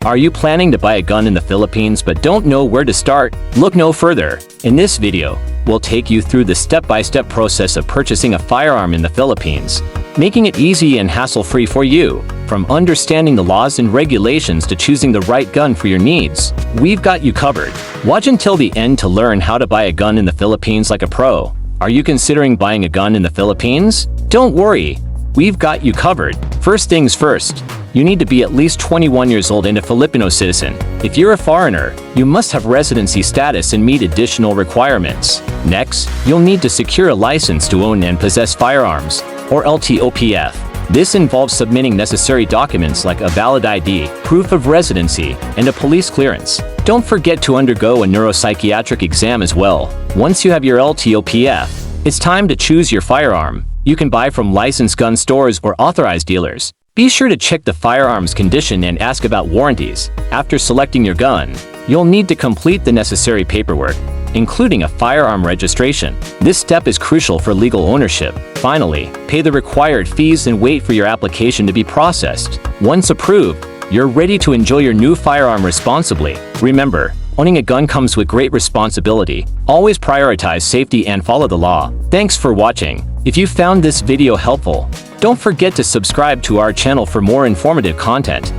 Are you planning to buy a gun in the Philippines but don't know where to start? Look no further. In this video, we'll take you through the step-by-step process of purchasing a firearm in the Philippines, making it easy and hassle-free for you. From understanding the laws and regulations to choosing the right gun for your needs, we've got you covered. Watch until the end to learn how to buy a gun in the Philippines like a pro. Are you considering buying a gun in the Philippines? Don't worry, we've got you covered. First things first, you need to be at least 21 years old and a Filipino citizen. If you're a foreigner, you must have residency status and meet additional requirements. Next, you'll need to secure a license to own and possess firearms, or LTOPF. This involves submitting necessary documents like a valid ID, proof of residency, and a police clearance. Don't forget to undergo a neuropsychiatric exam as well. Once you have your LTOPF, it's time to choose your firearm. You can buy from licensed gun stores or authorized dealers. Be sure to check the firearm's condition and ask about warranties. After selecting your gun, you'll need to complete the necessary paperwork, including a firearm registration. This step is crucial for legal ownership. Finally, pay the required fees and wait for your application to be processed. Once approved, you're ready to enjoy your new firearm responsibly. Remember, owning a gun comes with great responsibility. Always prioritize safety and follow the law. Thanks for watching. If you found this video helpful, don't forget to subscribe to our channel for more informative content.